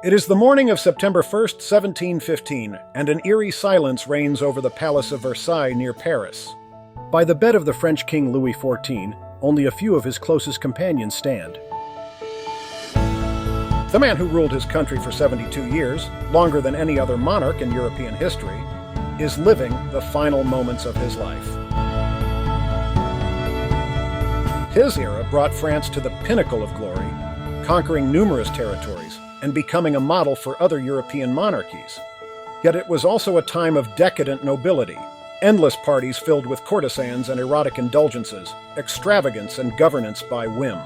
It is the morning of September 1st, 1715, and an eerie silence reigns over the Palace of Versailles near Paris. By the bed of the French King Louis XIV, only a few of his closest companions stand. The man who ruled his country for 72 years, longer than any other monarch in European history, is living the final moments of his life. His era brought France to the pinnacle of glory, conquering numerous territories and becoming a model for other European monarchies. Yet it was also a time of decadent nobility, endless parties filled with courtesans and erotic indulgences, extravagance and governance by whim.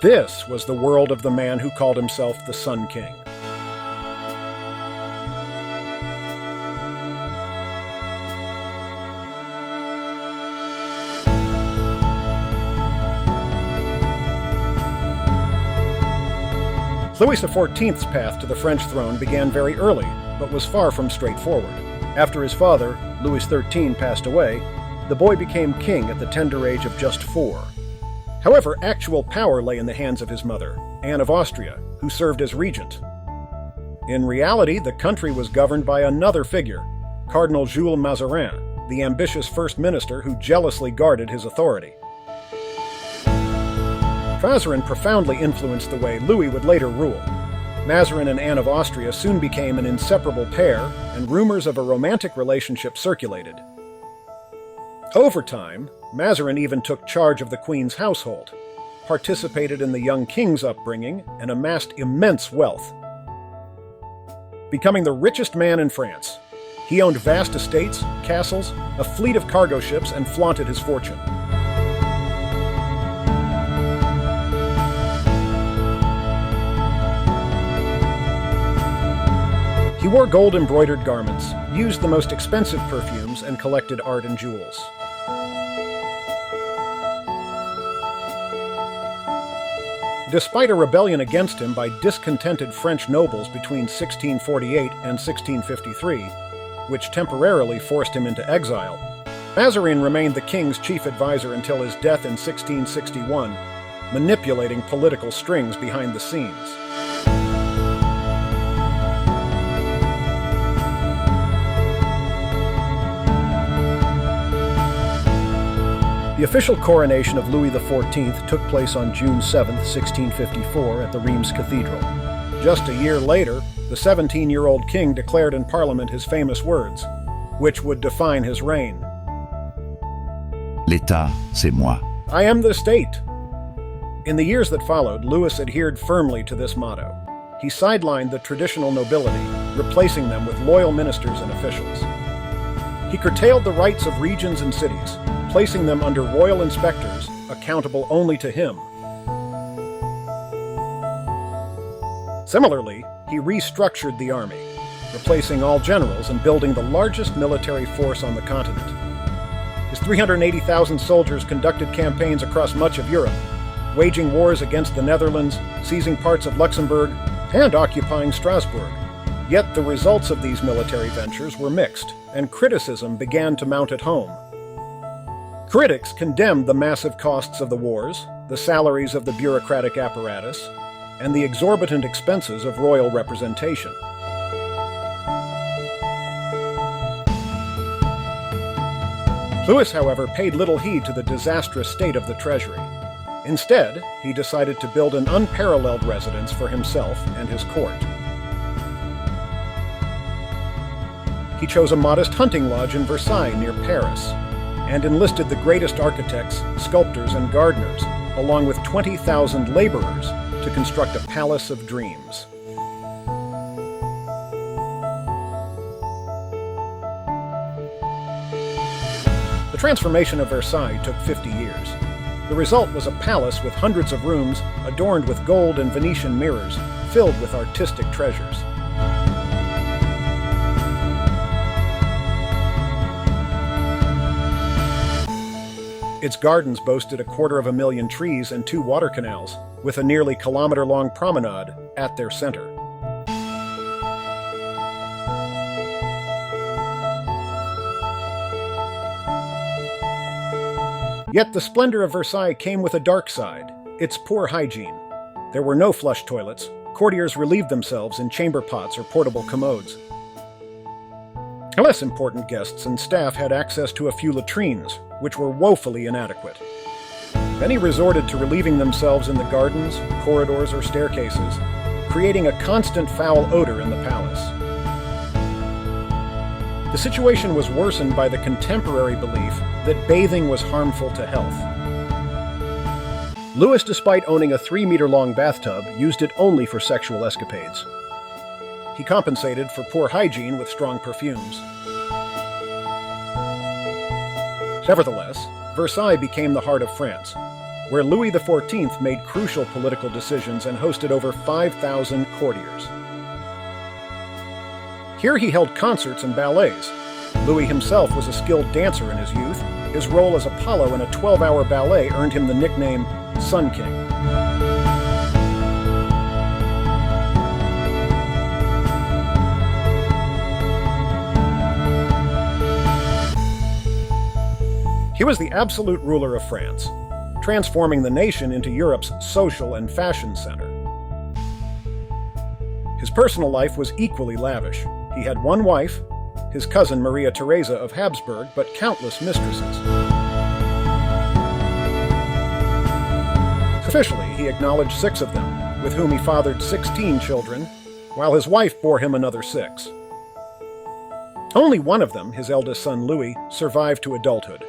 This was the world of the man who called himself the Sun King. Louis XIV's path to the French throne began very early, but was far from straightforward. After his father, Louis XIII, passed away, the boy became king at the tender age of just 4. However, actual power lay in the hands of his mother, Anne of Austria, who served as regent. In reality, the country was governed by another figure, Cardinal Jules Mazarin, the ambitious first minister who jealously guarded his authority. Mazarin profoundly influenced the way Louis would later rule. Mazarin and Anne of Austria soon became an inseparable pair, and rumors of a romantic relationship circulated. Over time, Mazarin even took charge of the Queen's household, participated in the young king's upbringing, and amassed immense wealth. Becoming the richest man in France, he owned vast estates, castles, a fleet of cargo ships, and flaunted his fortune. He wore gold-embroidered garments, used the most expensive perfumes, and collected art and jewels. Despite a rebellion against him by discontented French nobles between 1648 and 1653, which temporarily forced him into exile, Mazarin remained the king's chief advisor until his death in 1661, manipulating political strings behind the scenes. The official coronation of Louis XIV took place on June 7, 1654, at the Reims Cathedral. Just a year later, the 17-year-old king declared in Parliament his famous words, which would define his reign. L'État, c'est moi. I am the state. In the years that followed, Louis adhered firmly to this motto. He sidelined the traditional nobility, replacing them with loyal ministers and officials. He curtailed the rights of regions and cities, placing them under royal inspectors, accountable only to him. Similarly, he restructured the army, replacing all generals and building the largest military force on the continent. His 380,000 soldiers conducted campaigns across much of Europe, waging wars against the Netherlands, seizing parts of Luxembourg, and occupying Strasbourg. Yet the results of these military ventures were mixed, and criticism began to mount at home. Critics condemned the massive costs of the wars, the salaries of the bureaucratic apparatus, and the exorbitant expenses of royal representation. Louis, however, paid little heed to the disastrous state of the treasury. Instead, he decided to build an unparalleled residence for himself and his court. He chose a modest hunting lodge in Versailles near Paris, and enlisted the greatest architects, sculptors, and gardeners, along with 20,000 laborers, to construct a palace of dreams. The transformation of Versailles took 50 years. The result was a palace with hundreds of rooms, adorned with gold and Venetian mirrors, filled with artistic treasures. Its gardens boasted 250,000 trees and 2 water canals, with a nearly kilometer-long promenade at their center. Yet the splendor of Versailles came with a dark side, its poor hygiene. There were no flush toilets, courtiers relieved themselves in chamber pots or portable commodes. Less important guests and staff had access to a few latrines, which were woefully inadequate. Many resorted to relieving themselves in the gardens, corridors, or staircases, creating a constant foul odor in the palace. The situation was worsened by the contemporary belief that bathing was harmful to health. Louis, despite owning a 3-meter-long bathtub, used it only for sexual escapades. He compensated for poor hygiene with strong perfumes. Nevertheless, Versailles became the heart of France, where Louis XIV made crucial political decisions and hosted over 5,000 courtiers. Here he held concerts and ballets. Louis himself was a skilled dancer in his youth. His role as Apollo in a 12-hour ballet earned him the nickname Sun King. He was the absolute ruler of France, transforming the nation into Europe's social and fashion center. His personal life was equally lavish. He had one wife, his cousin Maria Theresa of Habsburg, but countless mistresses. Officially, he acknowledged 6 of them, with whom he fathered 16 children, while his wife bore him another 6. Only one of them, his eldest son Louis, survived to adulthood.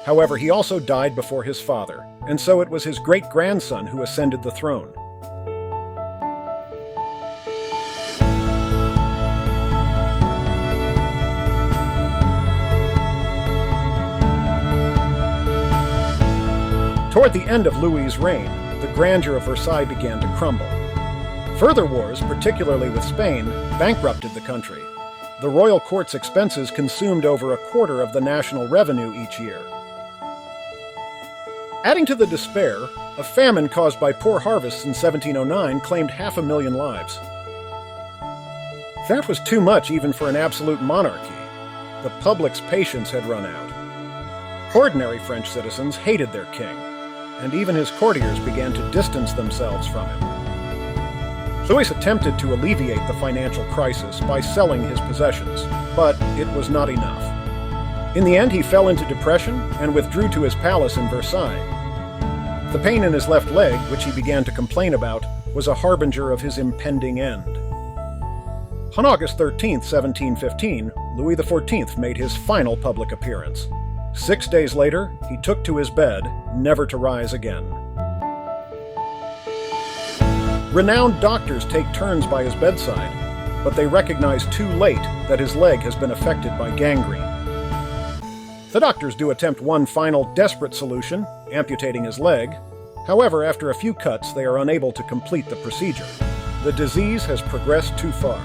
However, he also died before his father, and so it was his great-grandson who ascended the throne. Toward the end of Louis's reign, the grandeur of Versailles began to crumble. Further wars, particularly with Spain, bankrupted the country. The royal court's expenses consumed over a quarter of the national revenue each year. Adding to the despair, a famine caused by poor harvests in 1709 claimed 500,000 lives. That was too much even for an absolute monarchy. The public's patience had run out. Ordinary French citizens hated their king, and even his courtiers began to distance themselves from him. Louis attempted to alleviate the financial crisis by selling his possessions, but it was not enough. In the end, he fell into depression and withdrew to his palace in Versailles. The pain in his left leg, which he began to complain about, was a harbinger of his impending end. On August 13, 1715, Louis XIV made his final public appearance. 6 days later, he took to his bed, never to rise again. Renowned doctors take turns by his bedside, but they recognize too late that his leg has been affected by gangrene. The doctors do attempt one final desperate solution, amputating his leg. However, after a few cuts, they are unable to complete the procedure. The disease has progressed too far.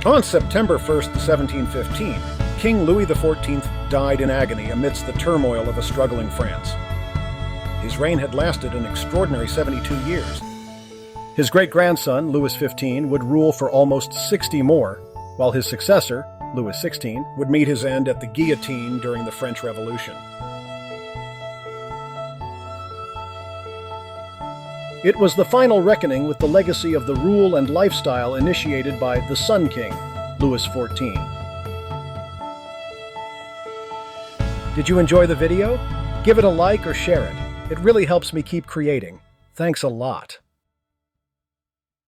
On September 1, 1715, King Louis XIV died in agony amidst the turmoil of a struggling France. His reign had lasted an extraordinary 72 years. His great-grandson, Louis XV, would rule for almost 60 more, while his successor, Louis XVI, would meet his end at the guillotine during the French Revolution. It was the final reckoning with the legacy of the rule and lifestyle initiated by the Sun King, Louis XIV. Did you enjoy the video? Give it a like or share it. It really helps me keep creating. Thanks a lot.